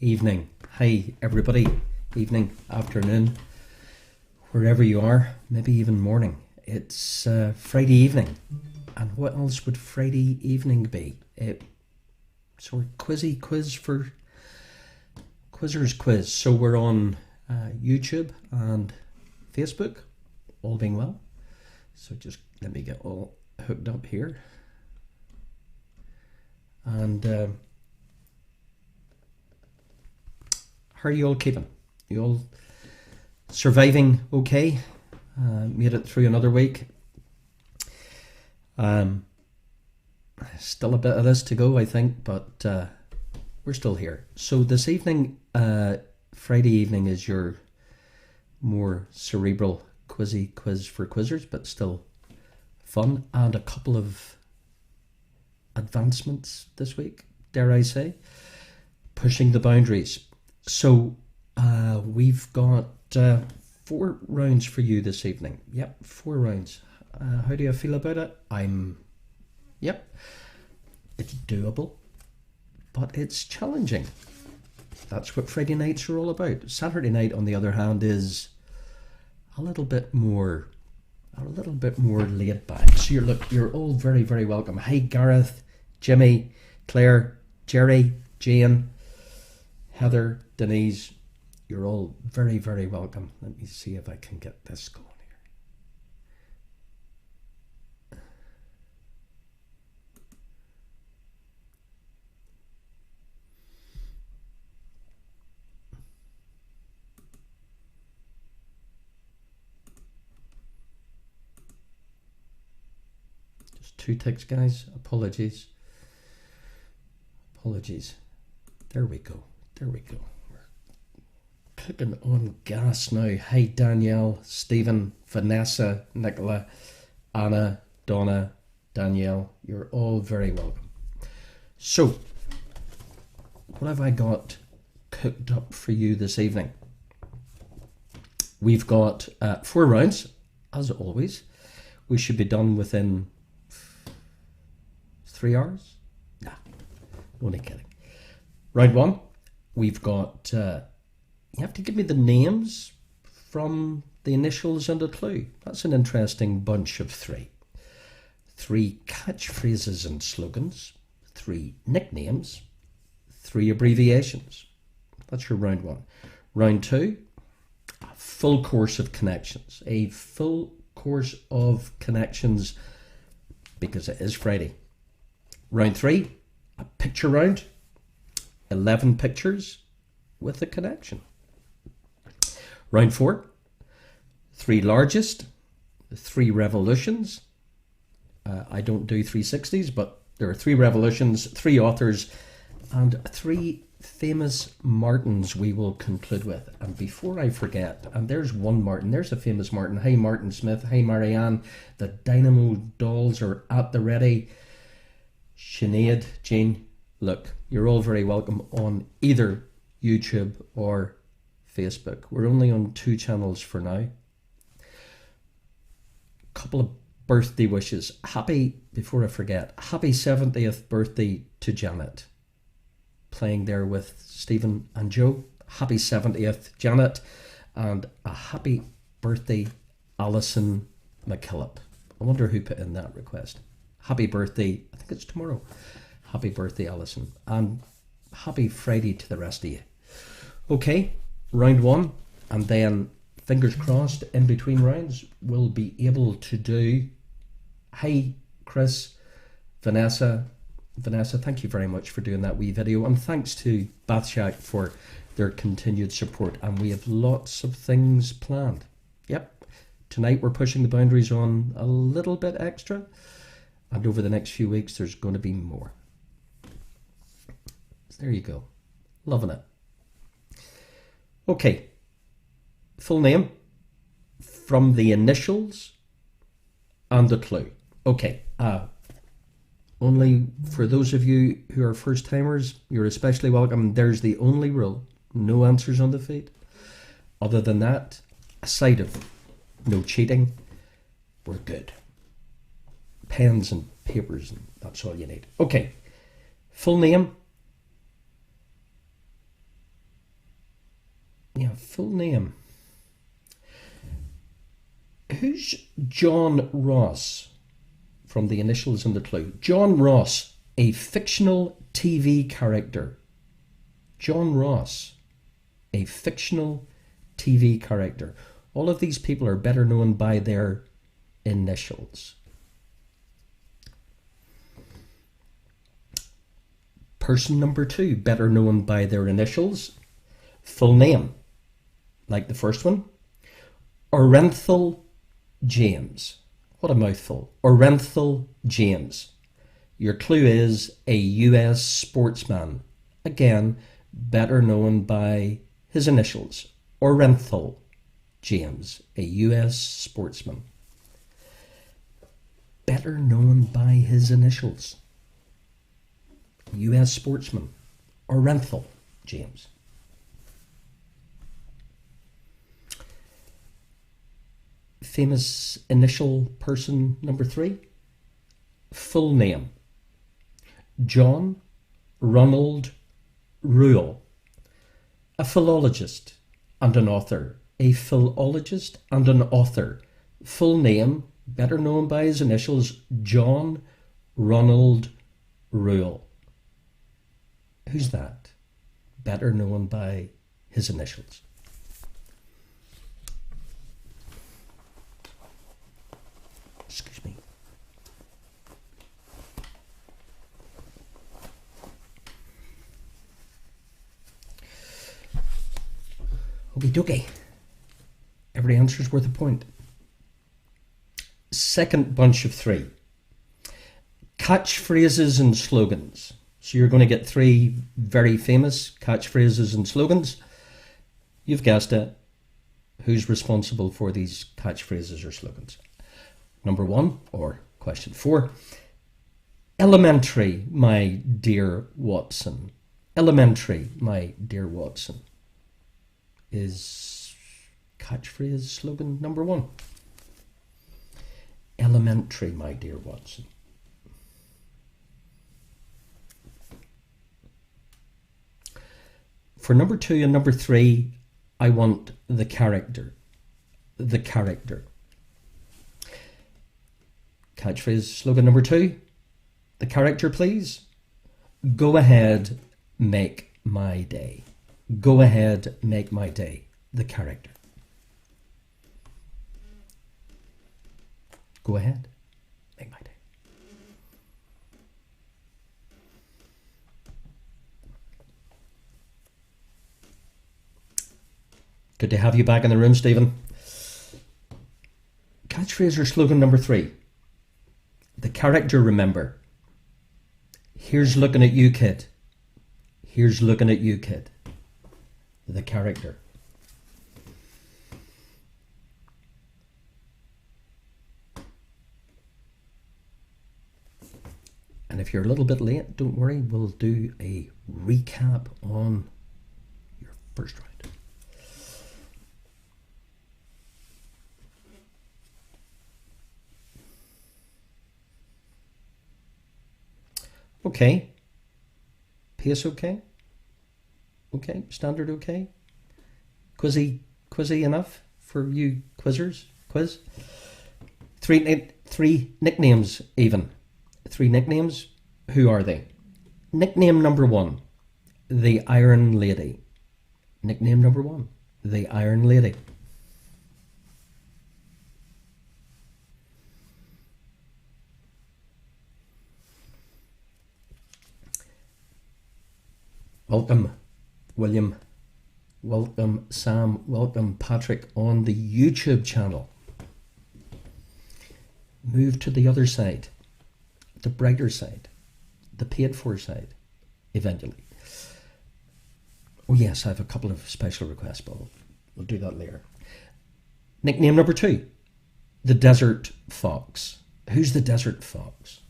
Evening. Hi, everybody. Evening, afternoon, wherever you are, maybe even morning. It's Friday evening. And what else would Friday evening be? So we're quizzy quiz for Quizzers Quiz. So we're on YouTube and Facebook, all being well. So just let me get all hooked up here. And how are you all keeping? You all surviving okay? Made it through another week. Still a bit of this to go, I think, but we're still here. So this evening, Friday evening, is your more cerebral quizzy quiz for quizzers, but still fun, and a couple of advancements this week, dare I say, pushing the boundaries. So we've got 4 rounds for you this evening. Yep, 4 rounds. How do you feel about it? Yep, it's doable, but it's challenging. That's what Friday nights are all about. Saturday night, on the other hand, is a little bit more laid back. So you're all very, very welcome. Hi, Gareth, Jimmy, Claire, Jerry, Jane, Heather, Denise. You're all very, very welcome. Let me see if I can get this going here. Just 2 ticks, guys. Apologies. There we go. We're clicking on gas now. Hi, Danielle, Stephen, Vanessa, Nicola, Anna, Donna, Danielle. You're all very welcome. So, what have I got cooked up for you this evening? We've got 4 rounds, as always. We should be done within 3 hours. Nah, only kidding. Round 1, we've got, you have to give me the names from the initials and a clue. That's an interesting bunch of 3. 3 catchphrases and slogans, 3 nicknames, 3 abbreviations. That's your round 1. Round 2, a full course of connections. A full course of connections because it is Friday. Round 3, a picture round. 11 pictures with a connection. Round 4, 3 largest, 3 revolutions. I don't do 360s, but there are 3 revolutions, 3 authors, and 3 famous Martins we will conclude with. And before I forget, and there's one Martin, there's a famous Martin. Hey, Martin Smith. Hey, Marianne. The Dynamo dolls are at the ready. Sinead, Jean, look, you're all very welcome on either YouTube or Facebook. We're only on 2 channels for now. Couple of birthday wishes. Before I forget, happy 70th birthday to Janet. Playing there with Stephen and Joe. Happy 70th, Janet. And a happy birthday, Alison McKillop. I wonder who put in that request. Happy birthday, I think it's tomorrow. Happy birthday, Alison. And happy Friday to the rest of you. Okay, round 1. And then, fingers crossed, in between rounds, we'll be able to do... Hi, Chris, Vanessa, thank you very much for doing that wee video. And thanks to Bathshack for their continued support. And we have lots of things planned. Yep, tonight we're pushing the boundaries on a little bit extra. And over the next few weeks, there's going to be more. So there you go. Loving it. Okay. Full name from the initials and the clue. Okay. Only for those of you who are first timers, you're especially welcome. There's the only rule. No answers on the feed. Other than that, aside of no cheating, we're good. Pens and papers, and that's all you need. Okay, full name, Full name. Who's John Ross from the initials and the clue? John Ross, a fictional TV character. John Ross, a fictional TV character. All of these people are better known by their initials. Person number 2, better known by their initials. Full name, like the first one. Orenthal James. What a mouthful. Orenthal James. Your clue is a US sportsman. Again, better known by his initials. Orenthal James, a US sportsman. Better known by his initials. US sportsman. Orenthal James. Famous initial person number 3. Full name. John Ronald Reuel. A philologist and an author. A philologist and an author. Full name, better known by his initials, John Ronald Reuel. Who's that? Better known by his initials. Excuse me. Okie dokie. Every answer's worth a point. Second bunch of 3. Catchphrases and slogans. So you're going to get 3 very famous catchphrases and slogans. You've guessed it. Who's responsible for these catchphrases or slogans? Number 1, or question 4. Elementary, my dear Watson. Elementary, my dear Watson, is catchphrase slogan number 1. Elementary, my dear Watson. For number 2 and number 3, I want the character. The character. Catchphrase slogan number 2. The character, please. Go ahead, make my day. Go ahead, make my day. The character. Go ahead, make my day. Good to have you back in the room, Stephen. Catchphrase or slogan number 3. The character, remember. Here's looking at you, kid. Here's looking at you, kid. The character. And if you're a little bit late, don't worry, we'll do a recap on your first round. Okay. Pace okay? Okay. Standard okay? Quizzy enough for you quizzers? Quiz? Three nicknames even. 3 nicknames. Who are they? Nickname number 1, the Iron Lady. Nickname number 1, the Iron Lady. Welcome, William. Welcome, Sam. Welcome, Patrick, on the YouTube channel. Move to the other side, the brighter side, the paid-for side, eventually. Oh yes, I have a couple of special requests, but we'll do that later. Nickname number 2, the Desert Fox. Who's the Desert Fox?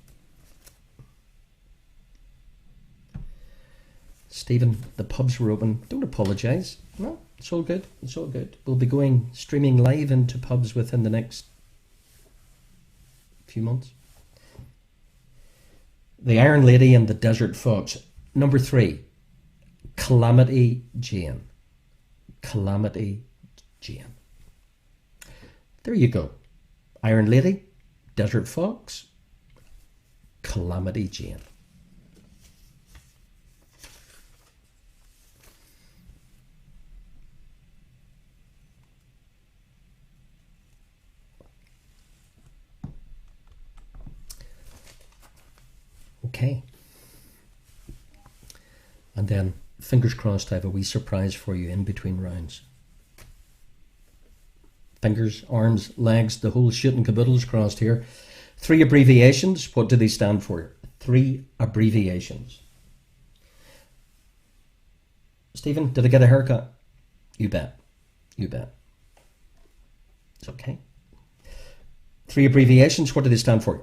Stephen, the pubs were open. Don't apologise. No, it's all good. It's all good. We'll be going streaming live into pubs within the next few months. The Iron Lady and the Desert Fox. Number 3, Calamity Jane. Calamity Jane. There you go. Iron Lady, Desert Fox, Calamity Jane. Okay. And then, fingers crossed, I have a wee surprise for you in between rounds. Fingers, arms, legs, the whole shit and caboodle's crossed here. 3 abbreviations. What do they stand for? 3 abbreviations. Stephen, did I get a haircut? You bet. You bet. It's okay. 3 abbreviations. What do they stand for?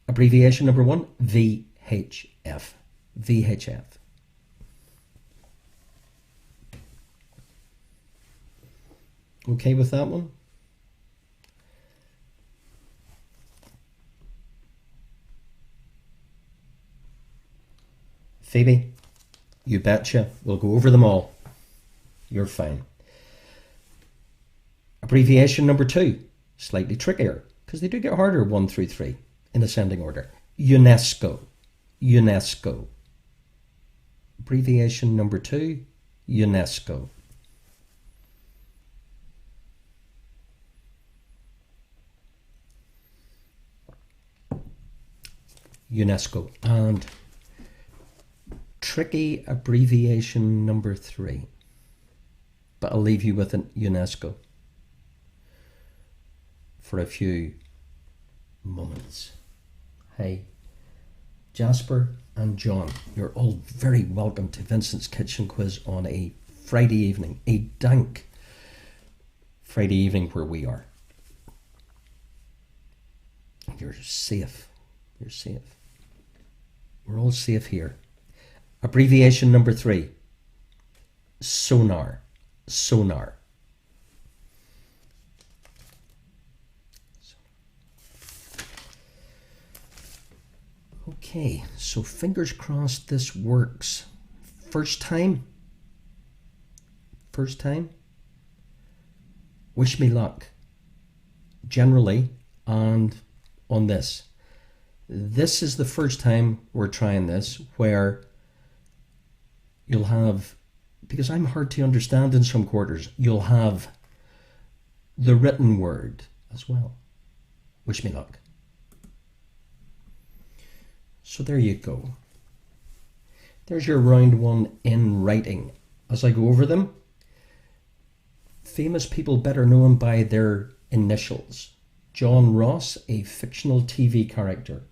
Abbreviation number 1, VHF. VHF. Okay with that one? Phoebe, you betcha. We'll go over them all. You're fine. Abbreviation number 2, slightly trickier, because they do get harder 1 through 3 in ascending order. UNESCO. UNESCO. Abbreviation number 2, UNESCO. UNESCO. And tricky abbreviation number 3, but I'll leave you with an UNESCO for a few moments. Hey, Jasper and John, you're all very welcome to Vincent's Kitchen Quiz on a Friday evening, a dank Friday evening where we are. You're safe. You're safe. We're all safe here. Abbreviation number 3, sonar. Sonar. Okay, so fingers crossed this works. First time? First time? Wish me luck. Generally, and on this. This is the first time we're trying this where you'll have, because I'm hard to understand in some quarters, you'll have the written word as well. Wish me luck. So there you go. There's your round 1 in writing. As I go over them, famous people better known by their initials. John Ross, a fictional TV character.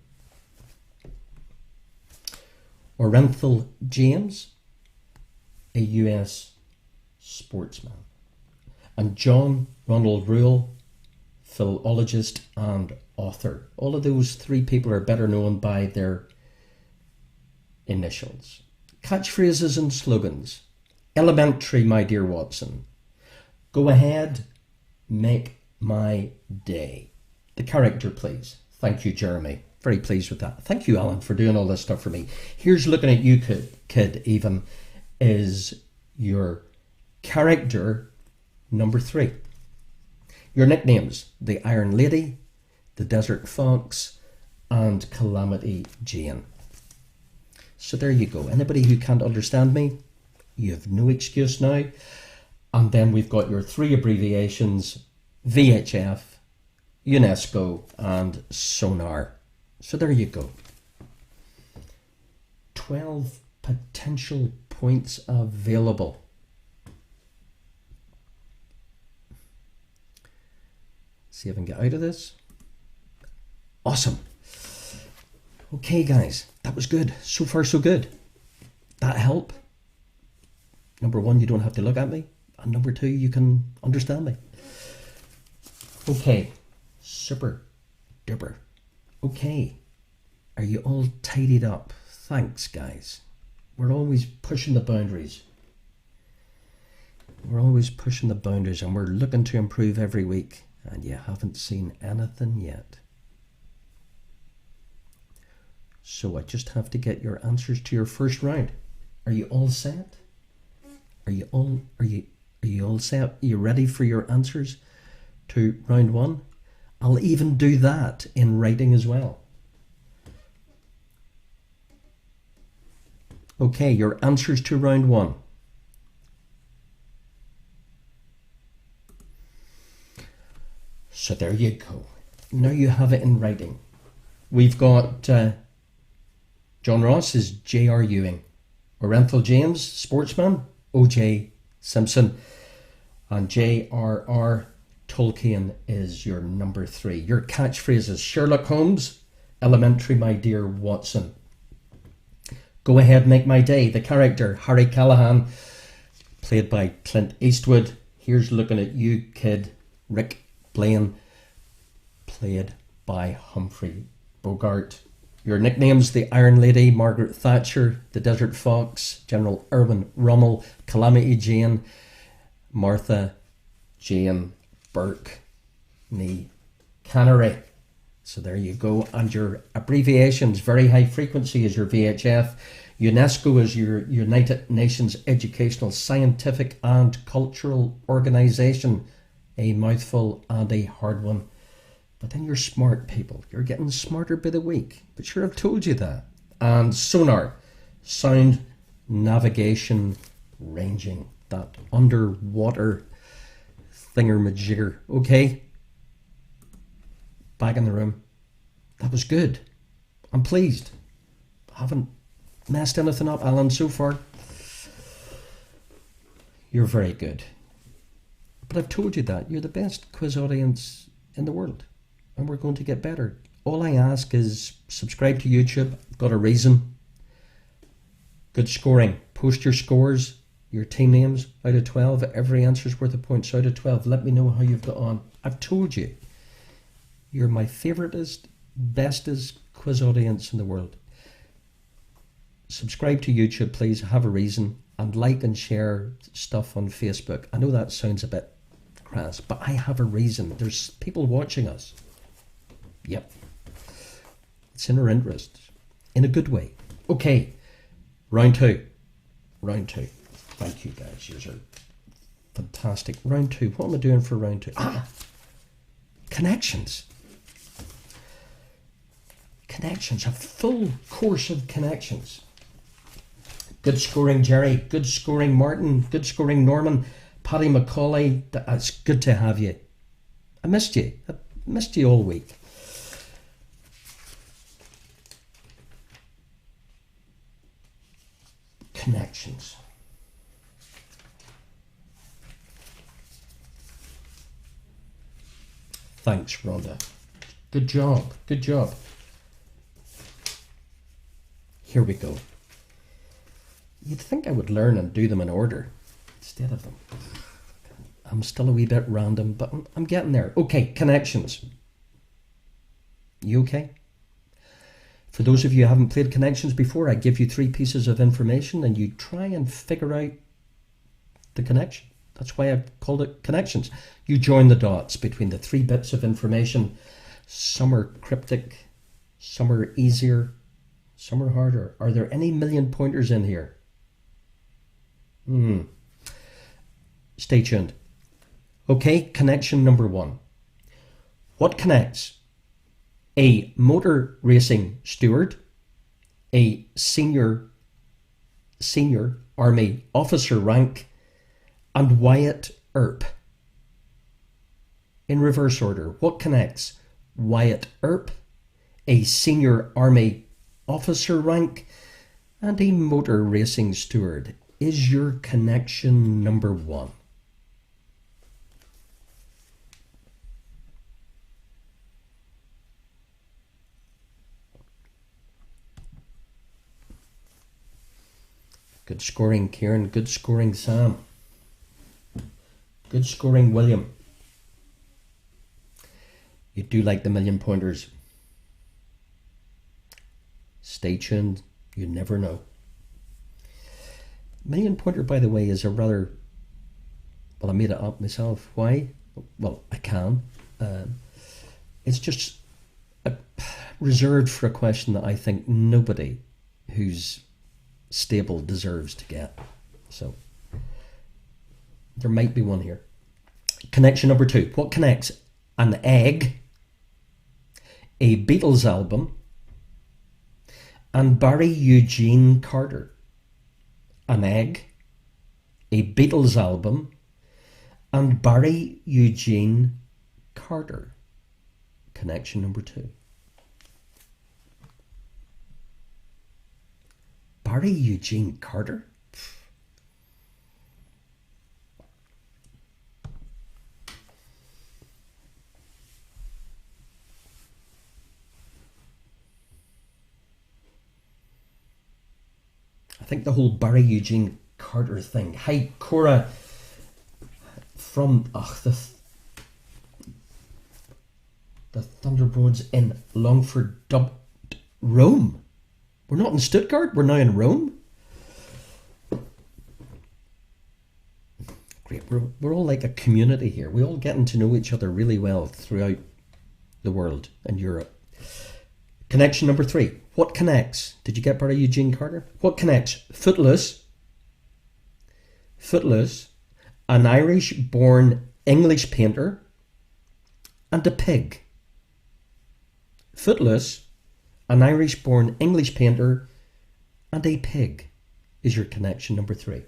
Orenthal James, a US sportsman. And John Ronald Reuel, philologist and author. All of those 3 people are better known by their initials. Catchphrases and slogans. Elementary, my dear Watson. Go ahead, make my day. The character, please. Thank you, Jeremy. Very pleased with that. Thank you, Alan, for doing all this stuff for me. Here's looking at you, kid, even, is your character number 3. Your nicknames, the Iron Lady, the Desert Fox, and Calamity Jane. So there you go. Anybody who can't understand me, you have no excuse now. And then we've got your 3 abbreviations, VHF, UNESCO, and sonar. So there you go. 12 potential points available. See if I can get out of this. Awesome. Okay, guys, that was good. So far, so good. That help? Number 1, you don't have to look at me. And number 2, you can understand me. Okay, super duper. Okay, are you all tidied up? Thanks, guys. We're always pushing the boundaries. We're always pushing the boundaries and we're looking to improve every week. And you haven't seen anything yet. So I just have to get your answers to your first round. Are you all set? Are you Are you all set? Are you ready for your answers to round one? I'll even do that in writing as well. Okay, your answers to round one. So there you go. Now you have it in writing. We've got John Ross is J.R. Ewing. Orenthal James, sportsman, O.J. Simpson. And J.R.R. Tolkien is your number 3. Your catchphrases: Sherlock Holmes, elementary, my dear Watson. Go ahead, make my day. The character, Harry Callahan, played by Clint Eastwood. Here's looking at you, kid. Rick Blaine, played by Humphrey Bogart. Your nicknames: the Iron Lady, Margaret Thatcher; the Desert Fox, General Erwin Rommel; Calamity Jane, Martha Jane Burke, Nee Cannery. So there you go. And your abbreviations: Very High Frequency is your VHF, UNESCO is your United Nations Educational, Scientific and Cultural Organization, a mouthful and a hard one. But then you're smart people. You're getting smarter by the week. But sure, I've told you that. And sonar, sound navigation ranging, that underwater thingamajigger. Okay, back in the room. That was good. I'm pleased. I haven't messed anything up, Alan, so far. You're very good. But I've told you that. You're the best quiz audience in the world. And we're going to get better. All I ask is subscribe to YouTube. I've got a reason. Good scoring. Post your scores, your team names out of 12. Every answer's worth a point. So out of 12, let me know how you've got on. I've told you, you're my favouriteest, bestest quiz audience in the world. Subscribe to YouTube, please. Have a reason. And like and share stuff on Facebook. I know that sounds a bit crass, but I have a reason. There's people watching us. Yep. It's in our interest. In a good way. Okay. Round two. Round two. Thank you, guys. Yours are fantastic. Round two. What am I doing for round two? Connections. Connections. A full course of connections. Good scoring, Jerry. Good scoring, Martin. Good scoring, Norman. Paddy McCauley. It's good to have you. I missed you. I missed you all week. Connections. Thanks, Rhonda. Good job. Good job. Here we go. You'd think I would learn and do them in order instead of them. I'm still a wee bit random, but I'm getting there. Okay, connections. You okay? For those of you who haven't played Connections before, I give you 3 pieces of information and you try and figure out the connection. That's why I've called it Connections. You join the dots between the 3 bits of information. Some are cryptic, some are easier, some are harder. Are there any million pointers in here? Stay tuned. Okay, connection number 1. What connects a motor racing steward, a senior army officer rank, and Wyatt Earp? In reverse order, what connects Wyatt Earp, a senior army officer rank, and a motor racing steward? Is your connection number 1? Good scoring, Kieran. Good scoring, Sam. Good scoring, William. You do like the million pointers. Stay tuned. You never know. Million pointer, by the way, is a rather... Well, I made it up myself. Why? Well, I can. It's just reserved for a question that I think nobody who's stable deserves to get. So There might be one here. Connection number 2. What connects an egg, a Beatles album, and Barry Eugene Carter? An egg, a Beatles album, and Barry Eugene Carter. Connection number 2. Barry Eugene Carter? I think the whole Barry Eugene Carter thing. Hi, Cora from the Thunderbirds in Longford, Rome. We're not in Stuttgart, we're now in Rome. Great, we're all like a community here. We're all getting to know each other really well throughout the world and Europe. Connection number 3. What connects? Did you get Barry Eugene Carter? What connects Footloose, an Irish-born English painter, and a pig? Footloose, an Irish-born English painter, and a pig is your connection number 3.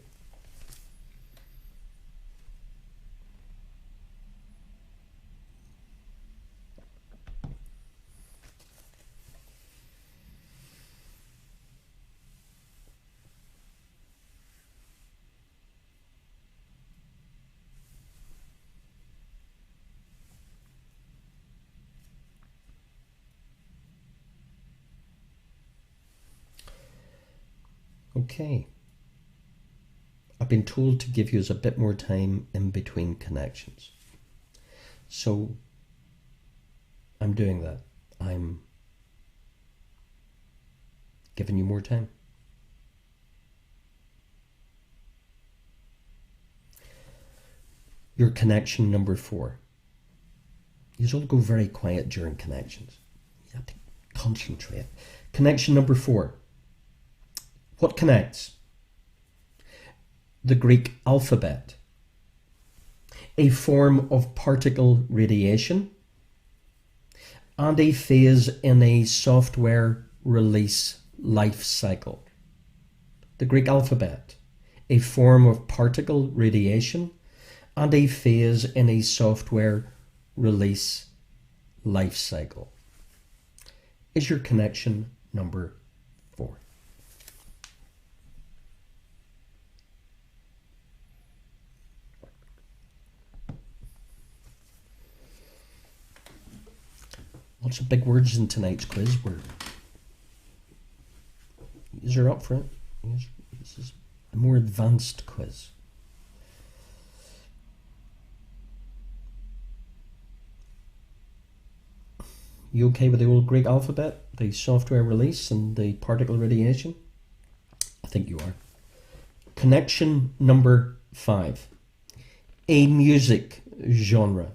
Okay. I've been told to give you a bit more time in between connections. So I'm doing that. I'm giving you more time. Your connection number 4. You all go very quiet during connections. You have to concentrate. Connection number 4. What connects? The Greek alphabet, a form of particle radiation, and a phase in a software release life cycle. The Greek alphabet, a form of particle radiation, and a phase in a software release life cycle is your connection number 4. Lots of big words in tonight's quiz. You're up for it. This is a more advanced quiz. You okay with the old Greek alphabet, the software release, and the particle radiation? I think you are. Connection number 5. A music genre.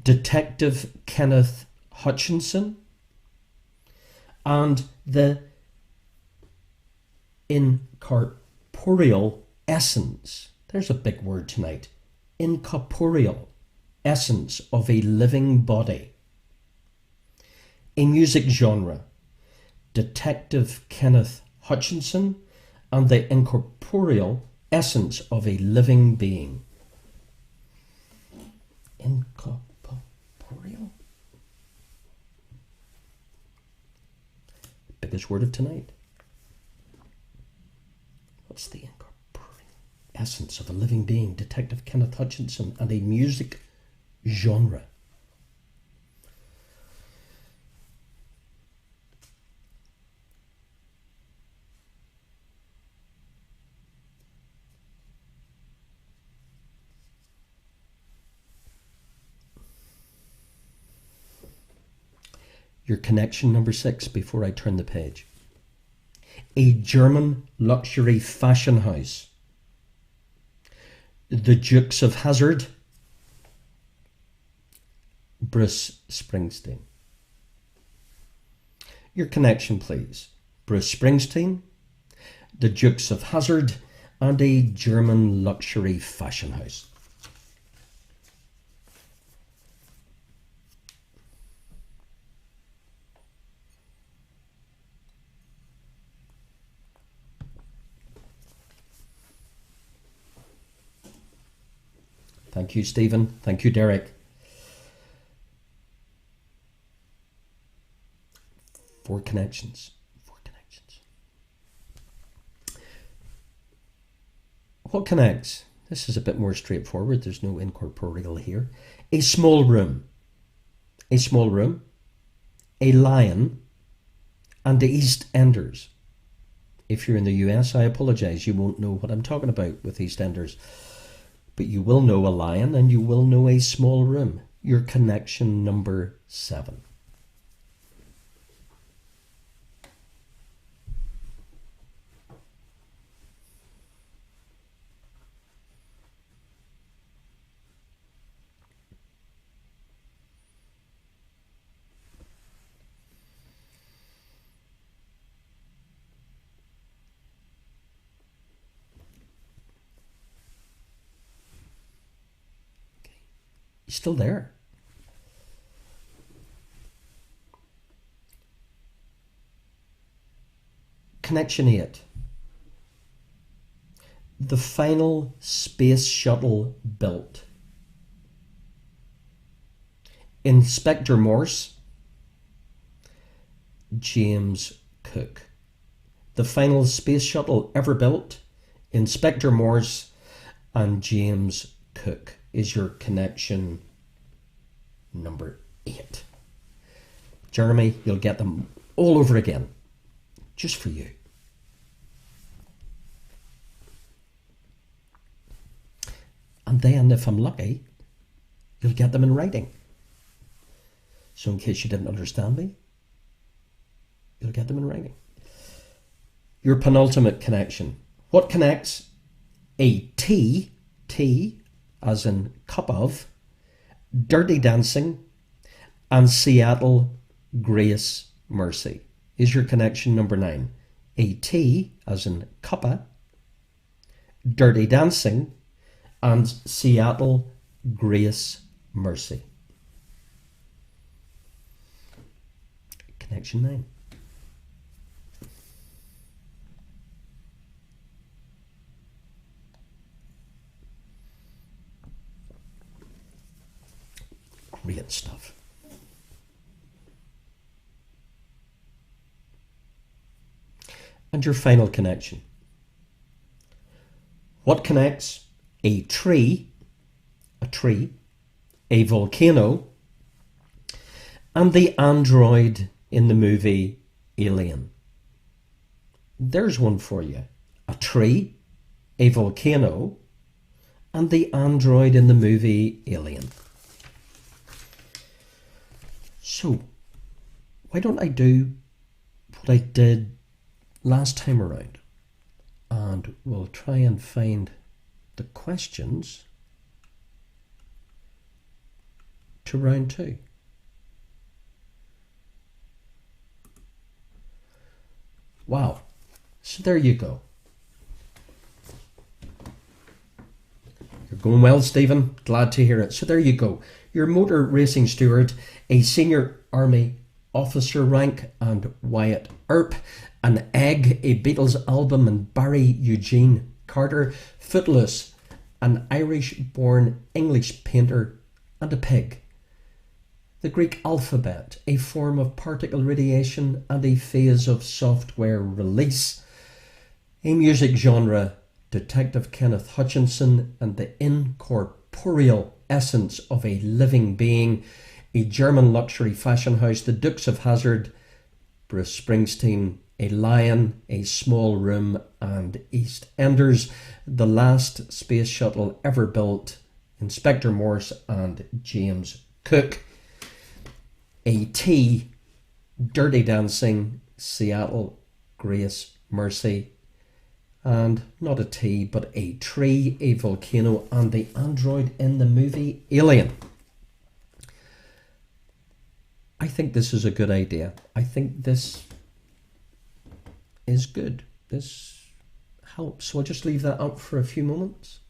Detective Kenneth Hutchinson and the incorporeal essence. There's a big word tonight. Incorporeal essence of a living body. A music genre. Detective Kenneth Hutchinson and the incorporeal essence of a living being. Incorporeal. Biggest word of tonight. What's the incorporeal essence of a living being? Detective Kenneth Hutchinson and a music genre. Your connection number 6 before I turn the page. A German luxury fashion house. The Dukes of Hazzard. Bruce Springsteen. Your connection, please. Bruce Springsteen, the Dukes of Hazzard, and a German luxury fashion house. Thank you, Stephen. Thank you, Derek. 4 connections. 4 connections. What connects? This is a bit more straightforward. There's no incorporeal here. A small room. A small room. A lion. And the East Enders. If you're in the US, I apologize. You won't know what I'm talking about with East Enders. But you will know a lion and you will know a small room. Your connection number 7. He's still there. Connection 8. The final space shuttle built. Inspector Morse, James Cook. The final space shuttle ever built, Inspector Morse and James Cook is your connection number 8. Jeremy, you'll get them all over again, just for you. And then, if I'm lucky, you'll get them in writing. So in case you didn't understand me, you'll get them in writing. Your penultimate connection. What connects? A T as in cup of, Dirty Dancing, and Seattle Grace Mercy is your connection number 9. A T as in cuppa, Dirty Dancing, and Seattle Grace Mercy. Connection 9. Great stuff. And your final connection. What connects? A tree, a volcano, and the android in the movie Alien. There's one for you. A tree, a volcano, and the android in the movie Alien. So, why don't I do what I did last time around, and we'll try and find the questions to round 2. Wow, so there you go. You're going well, Stephen. Glad to hear it. So there you go. Your motor racing steward, a senior army officer rank, and Wyatt Earp, an egg, a Beatles album, and Barry Eugene Carter, Footloose, an Irish-born English painter, and a pig. The Greek alphabet, a form of particle radiation and a phase of software release. A music genre, Detective Kenneth Hutchinson and the incorporeal essence of a living being. A German luxury fashion house, the Dukes of Hazzard, Bruce Springsteen, a lion, a small room, and East Enders, the last space shuttle ever built, Inspector Morse and James Cook. A T, Dirty Dancing, Seattle Grace Mercy, and not a T, but a tree, a volcano, and the android in the movie Alien. I think this is a good idea. I think this is good. This help. So I'll just leave that up for a few moments.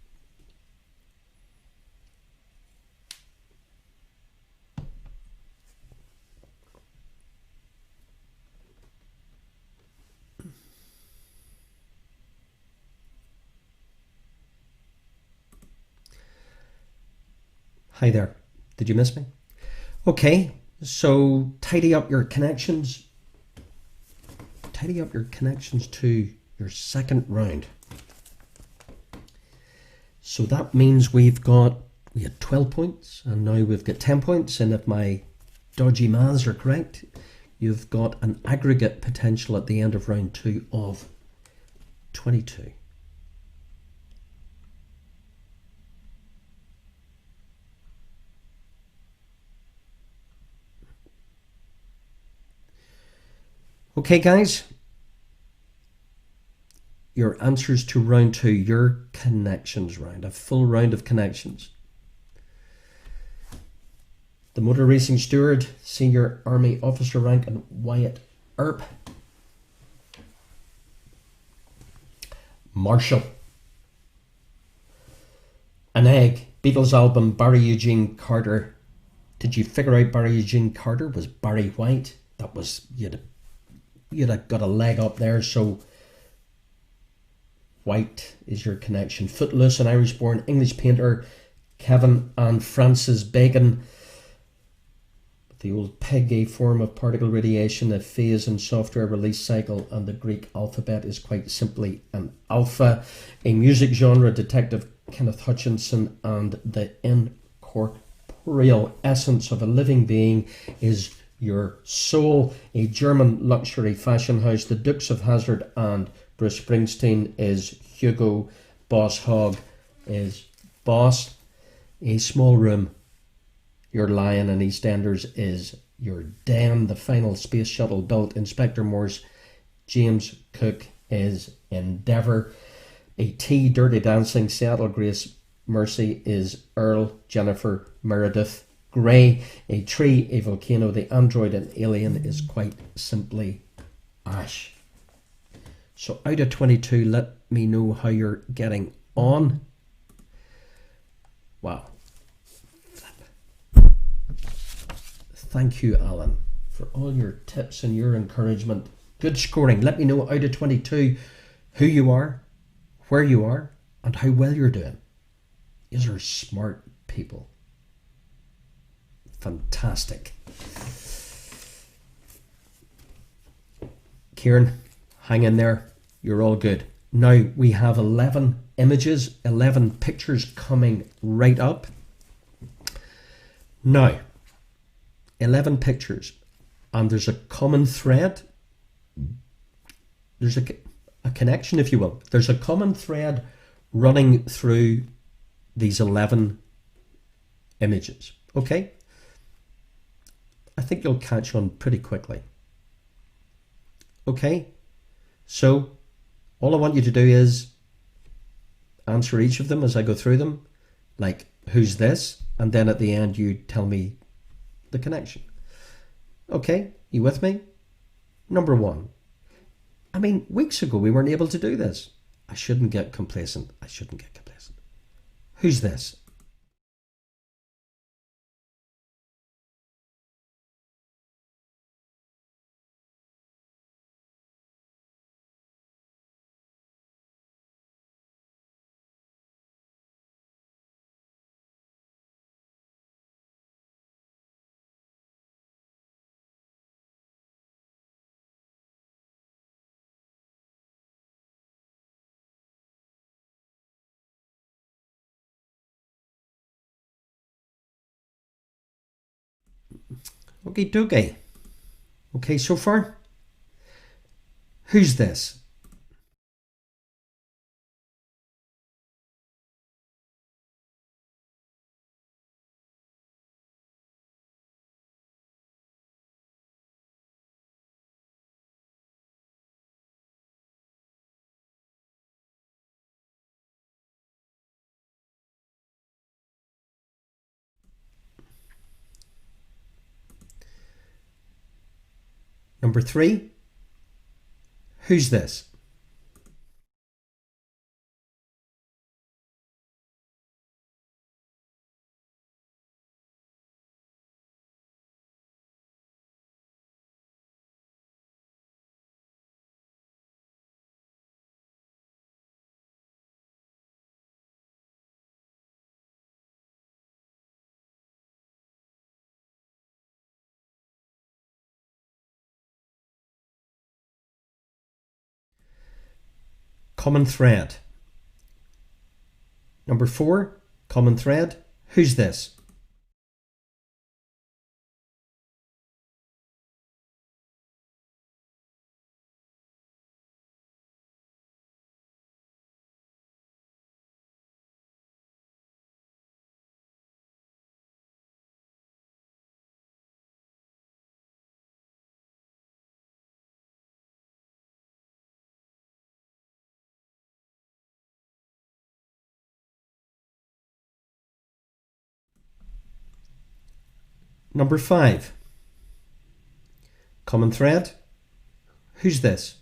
Hi there. Did you miss me? Okay, so tidy up your connections. Tidy up your connections to your second round. So that means we had 12 points and now we've got 10 points, and if my dodgy maths are correct, you've got an aggregate potential at the end of round 2 of 22. Okay, guys, your answers to round 2, your connections round, a full round of connections. The motor racing steward, senior army officer rank, and Wyatt Earp. Marshall. An egg, Beatles album, Barry Eugene Carter. Did you figure out Barry Eugene Carter was Barry White? That was, you'd have got a leg up there. So White is your connection. Footloose, an Irish-born English painter, Kevin and Francis Bacon. The old PEG, a form of particle radiation, a phase in software release cycle, and the Greek alphabet is quite simply an alpha. A music genre, Detective Kenneth Hutchinson, and the incorporeal essence of a living being is your soul. A German luxury fashion house, the Dukes of Hazzard and Bruce Springsteen is Hugo. Boss Hogg is Boss. A small room, your Lion, and EastEnders is your Den. The final space shuttle built, Inspector Morse, James Cook is Endeavour. A T, Dirty Dancing, Seattle Grace Mercy is Earl. Jennifer Meredith Grey. A Tree, a Volcano, the Android and Alien is quite simply Ash. So out of 22, let me know how you're getting on. Wow. Thank you, Alan, for all your tips and your encouragement. Good scoring. Let me know out of 22 who you are, where you are, and how well you're doing. These are smart people. Fantastic. Kieran, hang in there. You're all good. Now we have 11 images, 11 pictures coming right up. Now, 11 pictures, and there's a common thread. There's a connection, if you will. There's a common thread running through these 11 images. Okay? I think you'll catch on pretty quickly. Okay? So, all I want you to do is answer each of them as I go through them. Like, who's this? And then at the end, you tell me the connection. Okay, you with me? Number 1. I mean, weeks ago we weren't able to do this. I shouldn't get complacent. Who's this? Okay, dokie. Okay, so far? Who's this? Number 3. Who's this? Common thread. Number 4, common thread. Who's this? Number 5, common thread. Who's this?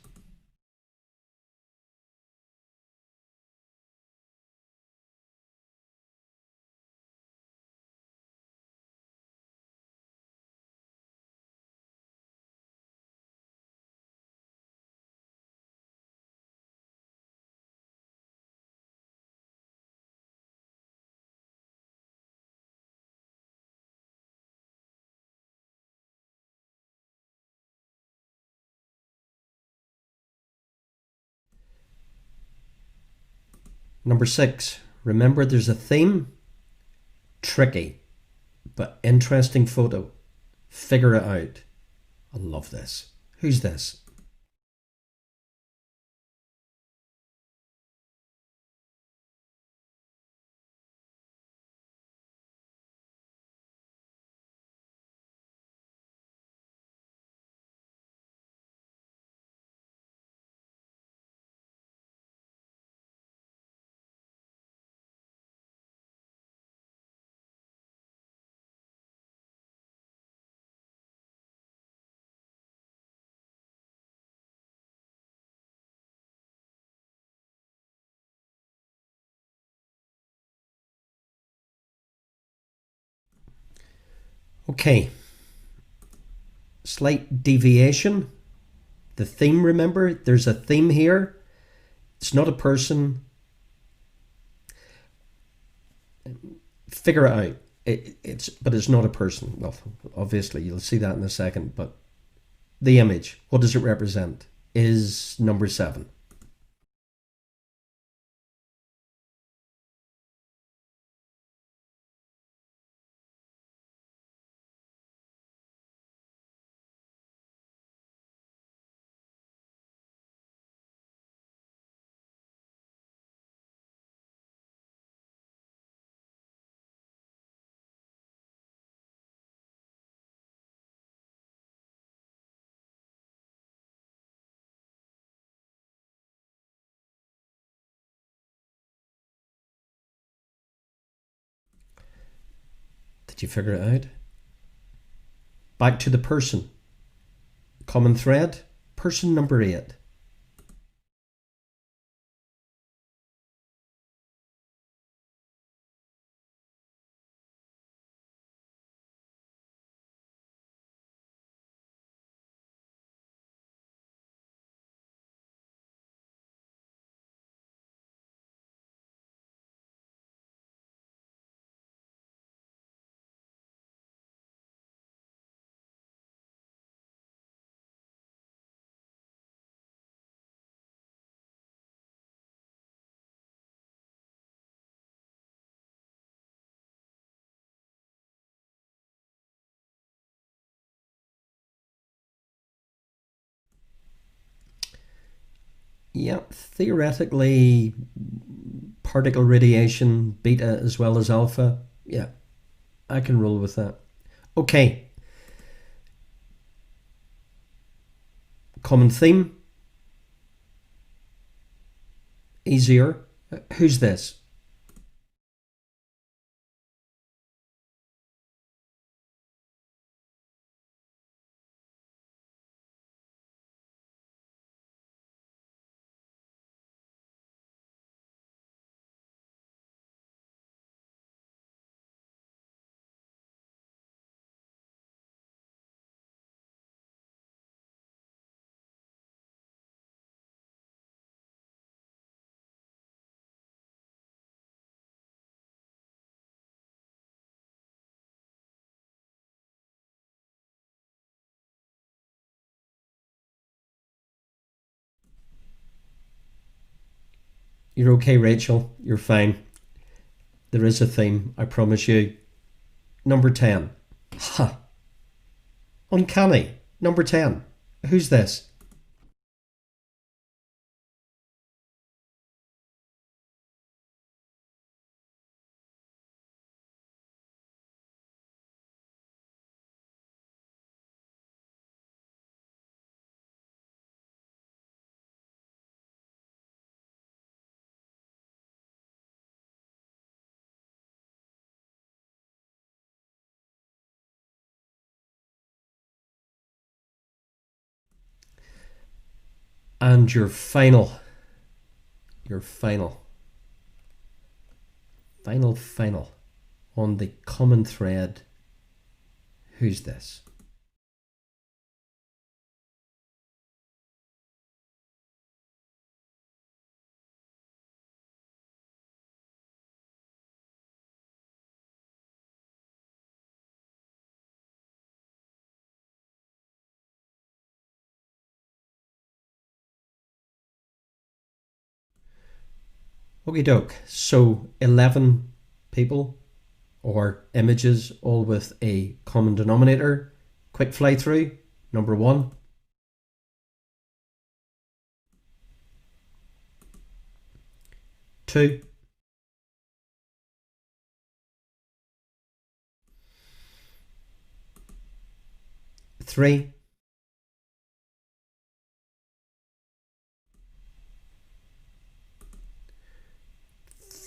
Number 6, remember there's a theme. Tricky, but interesting photo. Figure it out. I love this. Who's this? Okay, slight deviation. The theme, remember, there's a theme here. It's not a person. Figure it out. But it's not a person. Well, obviously, you'll see that in a second. But the image, what does it represent? Is number 7. Did you figure it out? Back to the person. Common thread. Person number 8. Yeah, theoretically, particle radiation, beta as well as alpha. Yeah, I can roll with that. Okay, common theme. Easier. Who's this? You're okay, Rachel. You're fine. There is a theme, I promise you. Number 10. Ha! Uncanny. Number 10. Who's this? And your final on the common thread. Who's this? Okie doke. So 11 people or images, all with a common denominator. Quick fly through. Number 1. 2. 3.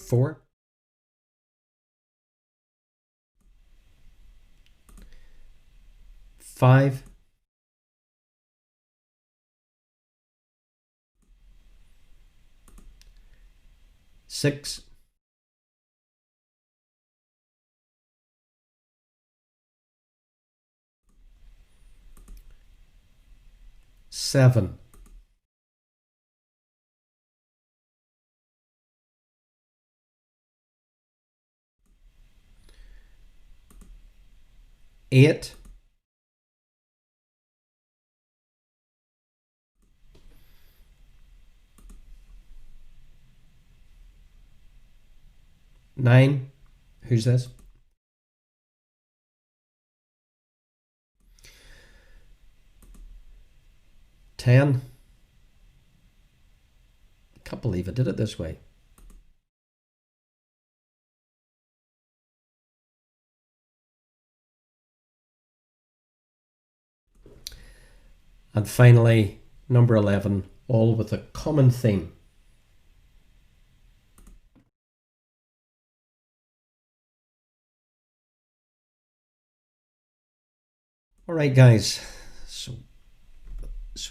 4. 5. 6. 7. 8. 9. Who's this? 10. Can't believe I did it this way. And finally, number 11, all with a common theme. All right, guys. So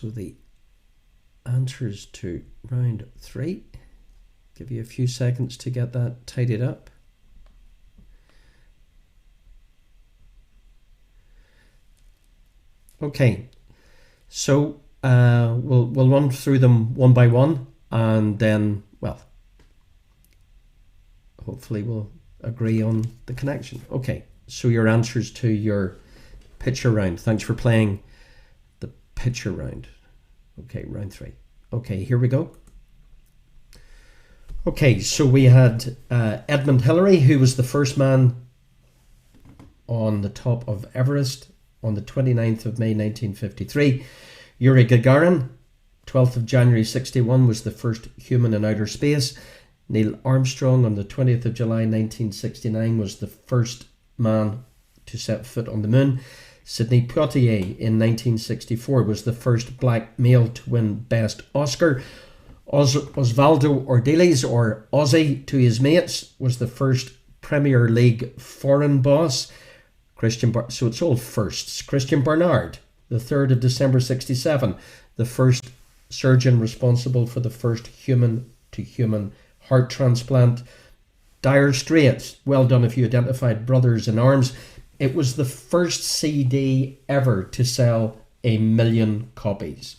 the answers to round 3. Give you a few seconds to get that tidied up. Okay, so we'll run through them one by one, and then, well, hopefully we'll agree on the connection. Okay, so your answers to your picture round. Thanks for playing the picture round. Okay, round 3. Okay, here we go. Okay, so we had Edmund Hillary, who was the first man on the top of Everest on the 29th of May 1953. Yuri Gagarin, 12th of January 61, was the first human in outer space. Neil Armstrong on the 20th of July 1969 was the first man to set foot on the moon. Sidney Poitier in 1964 was the first black male to win Best Oscar. Osvaldo Ordiles, or Ozzy to his mates, was the first Premier League foreign boss. So it's all firsts. Christian Barnard, the 3rd of December 67, the first surgeon responsible for the first human-to-human heart transplant. Dire Straits, well done if you identified Brothers in Arms. It was the first CD ever to sell 1 million copies.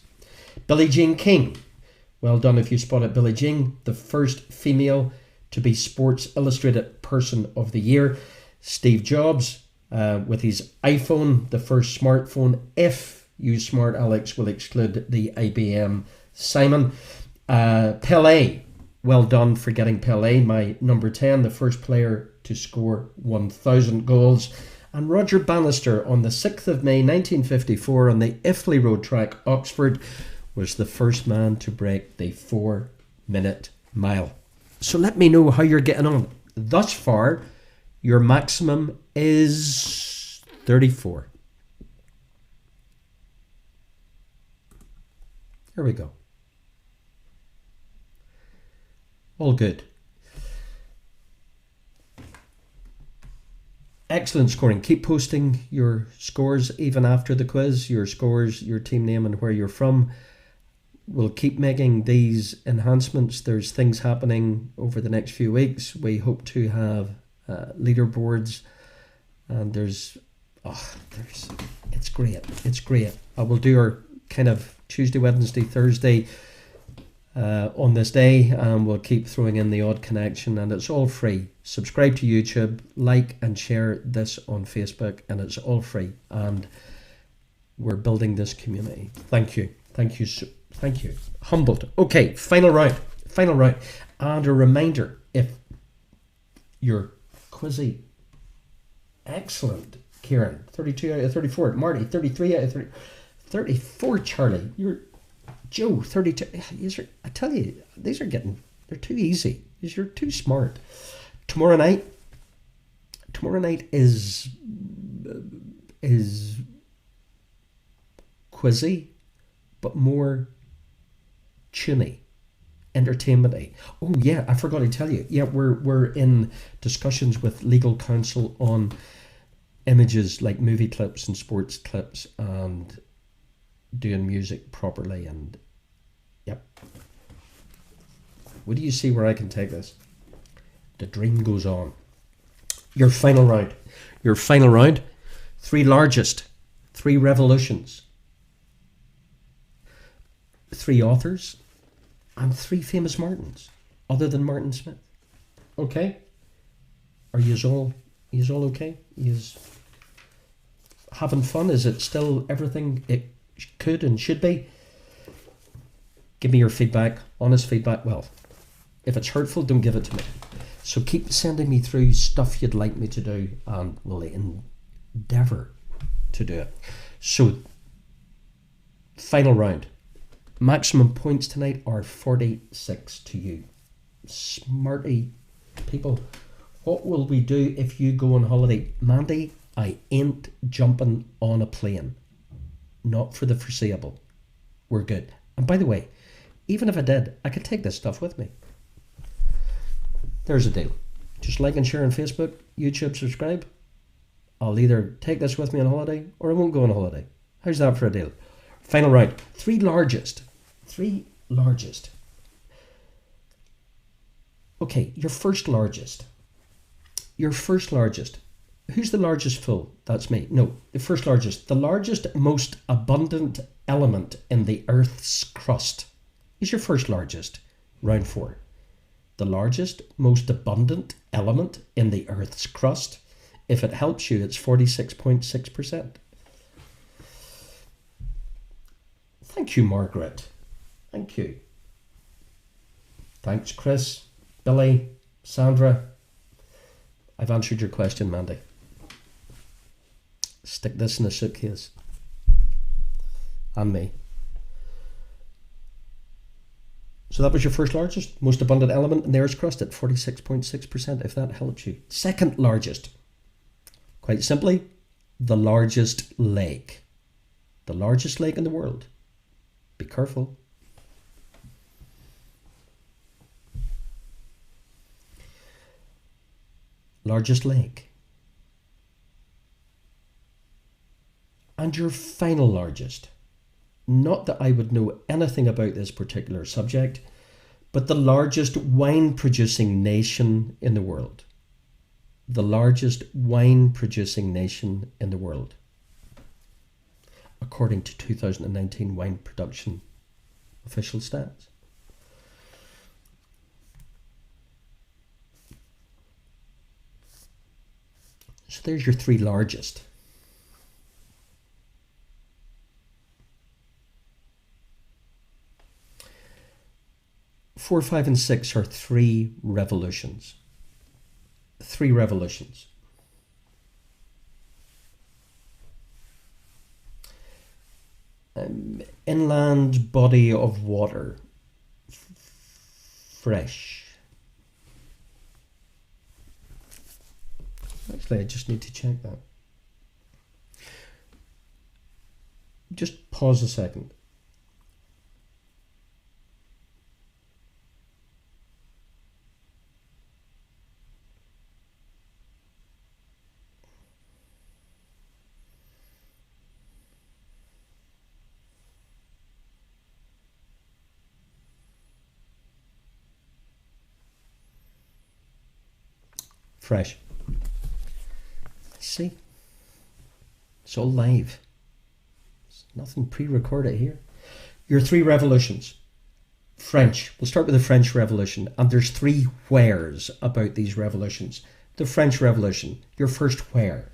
Billie Jean King, well done if you spotted Billie Jean, the first female to be Sports Illustrated Person of the Year. Steve Jobs, with his iPhone, the first smartphone, if you smart Alex will exclude the IBM Simon. Pelé, well done for getting Pele, my number 10, the first player to score 1,000 goals. And Roger Bannister on the 6th of May 1954 on the Iffley Road track, Oxford, was the first man to break the 4-minute mile. So let me know how you're getting on. Thus far, your maximum is 34. There we go. All good. Excellent scoring. Keep posting your scores even after the quiz, your scores, your team name and where you're from. We'll keep making these enhancements. There's things happening over the next few weeks. We hope to have leaderboards, and it's great. It's great. I will do our kind of Tuesday, Wednesday, Thursday on this day, and we'll keep throwing in the odd connection, and it's all free. Subscribe to YouTube, like and share this on Facebook, and it's all free, and we're building this community. Thank you. Humbled. Okay, final round, and a reminder, if you're quizzy, excellent, Kieran, 32 out of 34, Marty, 33 out of 30, 34, Charlie, you're Joe, 32. I tell you, they're too easy. You're too smart. Tomorrow night is quizzy, but more tuney, entertainment-y. Oh yeah, I forgot to tell you. Yeah, we're in discussions with legal counsel on images like movie clips and sports clips and doing music properly, and yep. What do you see where I can take this? The dream goes on. Your final round. 3 largest, 3 revolutions, 3 authors, and 3 famous Martins, other than Martin Smith. Okay? Are yous all okay? Yous having fun? Is it still everything it could and should be? Give me your feedback, honest feedback. Well, if it's hurtful, don't give it to me. So keep sending me through stuff you'd like me to do, and we'll endeavour to do it. So, final round. Maximum points tonight are 46 to you. Smarty people, what will we do if you go on holiday? Mandy, I ain't jumping on a plane. Not for the foreseeable. We're good. And by the way, even if I did, I could take this stuff with me. There's a deal. Just like and share on Facebook, YouTube, subscribe. I'll either take this with me on holiday or I won't go on holiday. How's that for a deal? Final round. 3 largest. Okay, your first largest. Who's the largest fool? That's me. No, the first largest. The largest, most abundant element in the Earth's crust is your first largest. Round 4. The largest, most abundant element in the Earth's crust. If it helps you, it's 46.6%. Thank you, Margaret. Thank you. Thanks, Chris, Billy, Sandra. I've answered your question, Mandy. Stick this in a suitcase. And me. So that was your first largest, most abundant element in the Earth's crust at 46.6%, if that helps you. Second largest. Quite simply, the largest lake. The largest lake in the world. Be careful. Largest lake. And your final largest. Not that I would know anything about this particular subject, but the largest wine producing nation in the world. The largest wine producing nation in the world, according to 2019 wine production official stats. So there's your 3 largest. 4, 5, and 6 are three revolutions. Three revolutions. Inland body of water. Fresh. Actually, I just need to check that. Just pause a second. Fresh. See? It's all live. There's nothing pre-recorded here. Your three revolutions. French. We'll start with the French Revolution. And there's three wheres about these revolutions. The French Revolution. Your first where.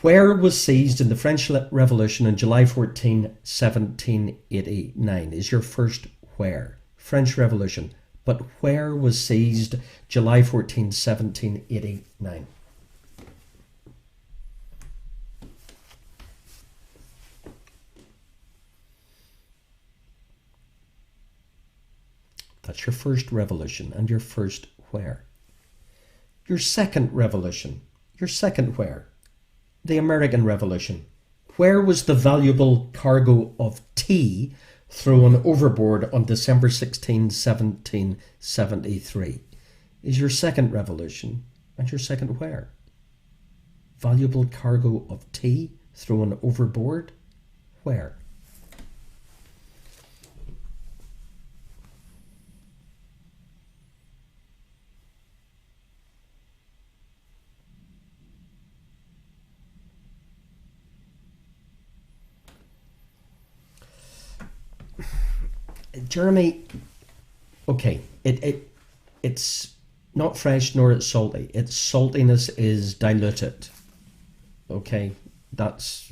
Where was seized in the French Revolution on July 14, 1789 is your first where. French Revolution. But where was seized July 14, 1789? That's your first revolution and your first where. Your second revolution, your second where. The American Revolution. Where was the valuable cargo of tea thrown overboard on December 16, 1773? Is your second revolution and your second where. Valuable cargo of tea thrown overboard. Where? Jeremy, okay, it's not fresh nor it's salty. Its saltiness is diluted. Okay, that's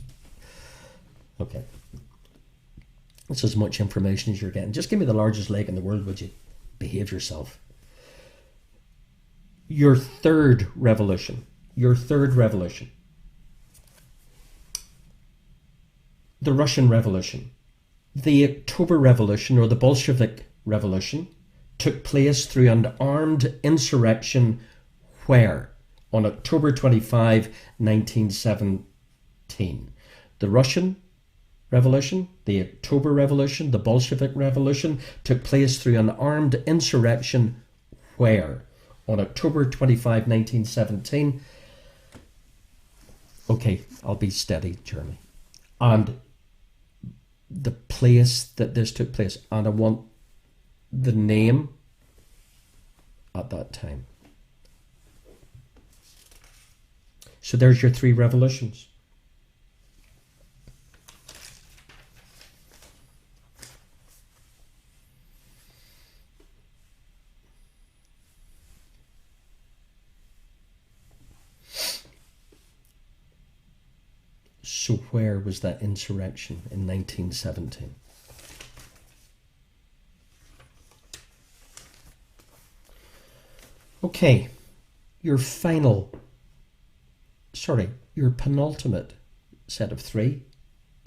okay. That's as much information as you're getting. Just give me the largest lake in the world, would you? Behave yourself. Your third revolution. Your third revolution. The Russian Revolution. The October Revolution, or the Bolshevik Revolution, took place through an armed insurrection where? On October 25, 1917. The Russian Revolution, the October Revolution, the Bolshevik Revolution took place through an armed insurrection where? On October 25, 1917. Okay, I'll be steady, Jeremy. And the place that this took place, and I want the name at that time. So there's your three revolutions. So where was that insurrection in 1917? Okay, your penultimate set of three.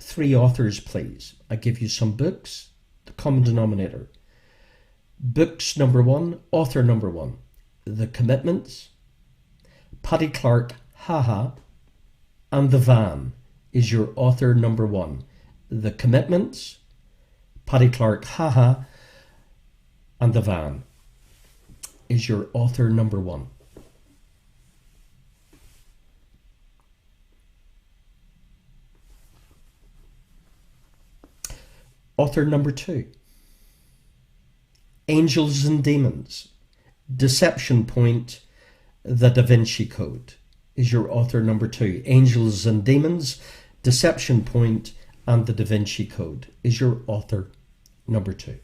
Three authors, please. I give you some books, the common denominator. Books number one, author number one. The Commitments, Paddy Clark, Haha, and The Van is your author number one. The Commitments, Paddy Clark, Haha, and The Van is your author number one. Author number two. Angels and Demons, Deception Point, The Da Vinci Code is your author number two. Angels and Demons, Deception Point, and The Da Vinci Code is your author number two.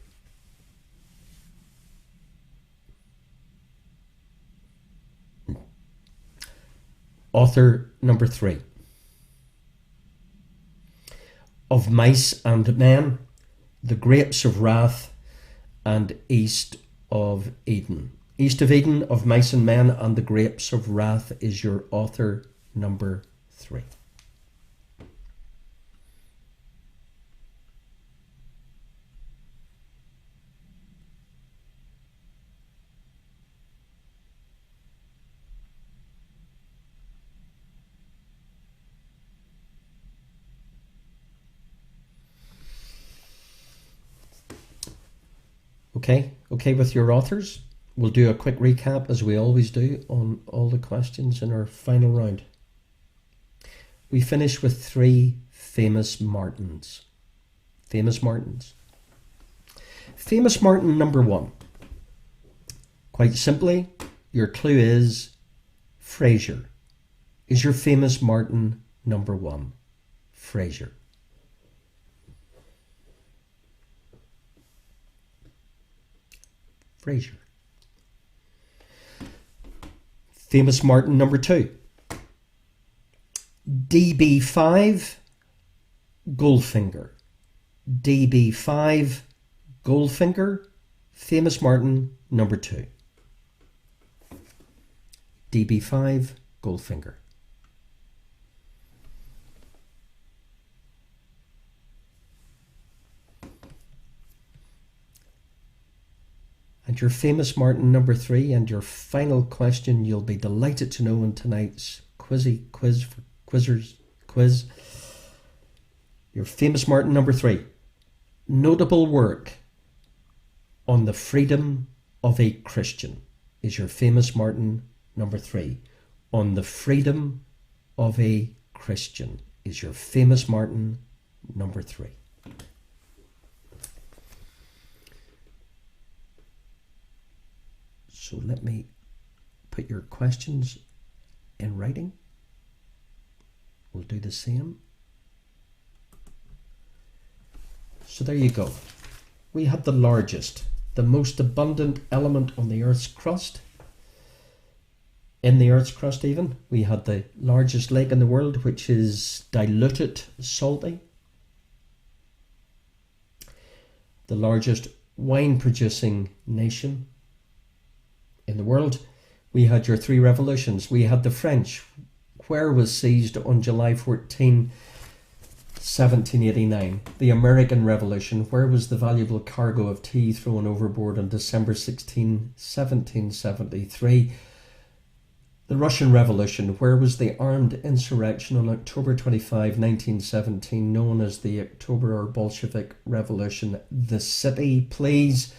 Author number three. Of Mice and Men, The Grapes of Wrath, and East of Eden. East of Eden, Of Mice and Men and the Grapes of Wrath is your author number 3. Okay with your authors? We'll do a quick recap, as we always do, on all the questions in our final round. We finish with 3 famous Martins. Famous Martins. Famous Martin number 1. Quite simply, your clue is Fraser. Is your famous Martin number 1? Fraser. Fraser. Famous Martin number 2. DB5 Goldfinger. DB5 Goldfinger. Famous Martin number 2. DB5 Goldfinger. And your famous Martin number 3, and your final question you'll be delighted to know in tonight's quiz for quizzers quiz. Your famous Martin number 3. Notable work on the freedom of a Christian is your famous Martin number 3. On the freedom of a Christian is your famous Martin number 3. So let me put your questions in writing. We'll do the same. So there you go. We had the largest, the most abundant element on the Earth's crust. In the Earth's crust even, we had the largest lake in the world, which is diluted salty. The largest wine producing nation in the world. We had your 3 revolutions. We had the French, where was seized on July 14, 1789. The American Revolution, where was the valuable cargo of tea thrown overboard on December 16, 1773. The Russian Revolution, where was the armed insurrection on October 25, 1917, known as the October or Bolshevik Revolution. The city, please.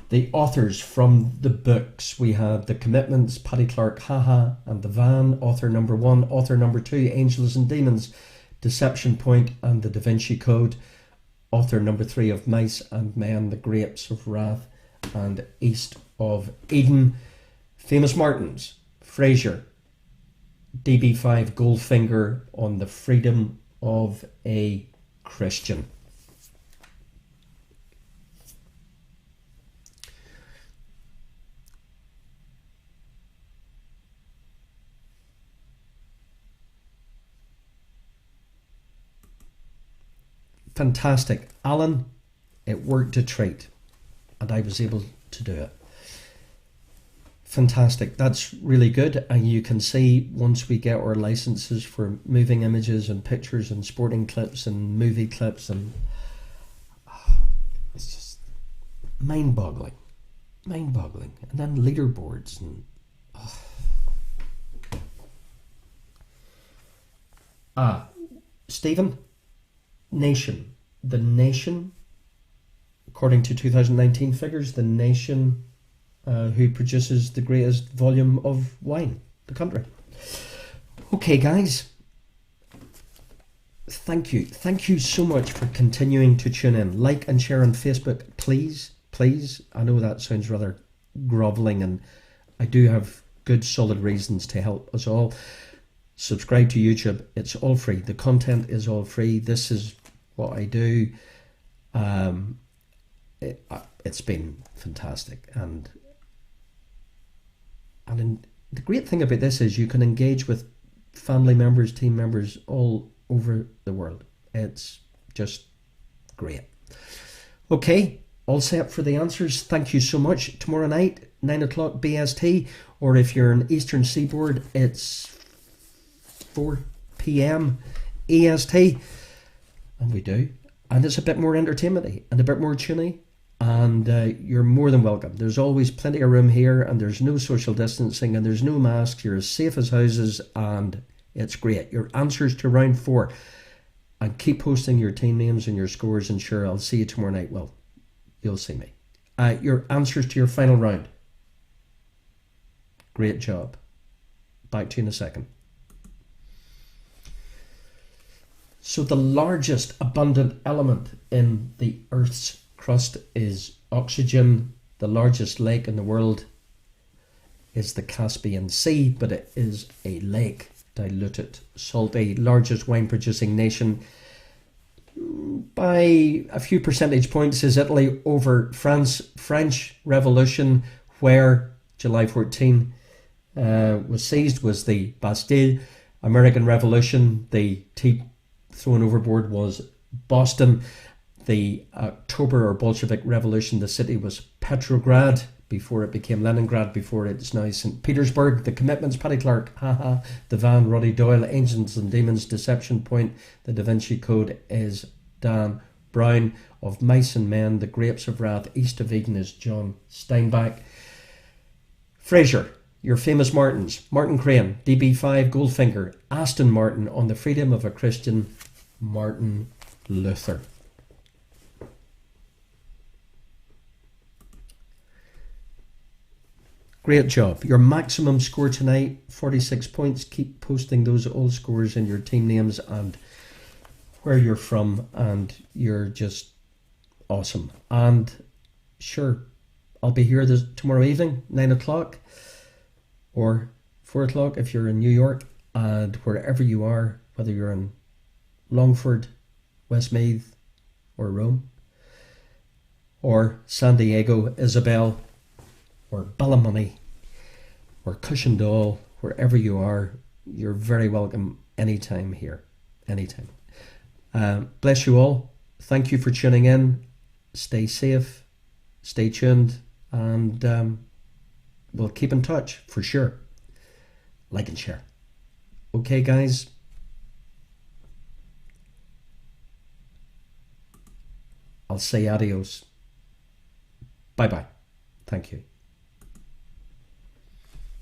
The authors from the books. We had The Commitments, Paddy Clark, Haha, and The Van. Author number 1. Author number 2, Angels and Demons, Deception Point, and The Da Vinci Code. Author number 3 of Mice and Men, The Grapes of Wrath, and East of Eden. Famous Martins. Fraser. DB5 Goldfinger, on the freedom of a Christian. Fantastic. Alan, it worked a treat, and I was able to do it. Fantastic. That's really good. And you can see, once we get our licenses for moving images and pictures and sporting clips and movie clips, and it's just mind-boggling. Mind-boggling. And then leaderboards and Stephen, nation. The nation, according to 2019 figures, the nation who produces the greatest volume of wine, the country. Okay, guys. Thank you. Thank you so much for continuing to tune in. Like and share on Facebook, please. Please. I know that sounds rather grovelling, and I do have good solid reasons to help us all. Subscribe to YouTube. It's all free. The content is all free. This is what I do. It's been fantastic, and the great thing about this is you can engage with family members, team members all over the world. It's just great. Okay, all set for the answers. Thank you so much. Tomorrow night, 9 o'clock BST, or if you're in Eastern Seaboard, it's 4 p.m. EST. And we do. And it's a bit more entertainment-y and a bit more tuney. And you're more than welcome. There's always plenty of room here, and there's no social distancing, and there's no masks. You're as safe as houses, and it's great. Your answers to round 4. And keep posting your team names and your scores, and sure, I'll see you tomorrow night. Well, you'll see me. Your answers to your final round. Great job. Back to you in a second. So the largest abundant element in the Earth's crust is oxygen. The largest lake in the world is the Caspian Sea, but it is a lake, diluted, salty. Largest wine producing nation by a few percentage points is Italy over France. French Revolution, where July 14 was seized, was the Bastille. American Revolution, the tea thrown overboard was Boston. The October or Bolshevik Revolution, the city was Petrograd before it became Leningrad, before it's now St. Petersburg. The Commitments, Paddy Clark, haha. The Van, Roddy Doyle. Angels and Demons, Deception Point. The Da Vinci Code is Dan Brown. Of Mice and Men, The Grapes of Wrath, East of Eden is John Steinbeck. Fraser, your famous Martins. Martin Crane, DB5, Goldfinger. Aston Martin, On the Freedom of a Christian, Martin Luther. Great job. Your maximum score tonight, 46 points. Keep posting those old scores in your team names and where you're from, and you're just awesome. And sure, I'll be here tomorrow evening, 9 o'clock or 4 o'clock if you're in New York, and wherever you are, whether you're in Longford, Westmeath or Rome, or San Diego, Isabel, or Ballymoney, or Cushendall, wherever you are, you're very welcome anytime here, anytime. Bless you all. Thank you for tuning in. Stay safe, stay tuned, and we'll keep in touch for sure. Like and share. Okay, guys. I'll say adios. Bye-bye. Thank you.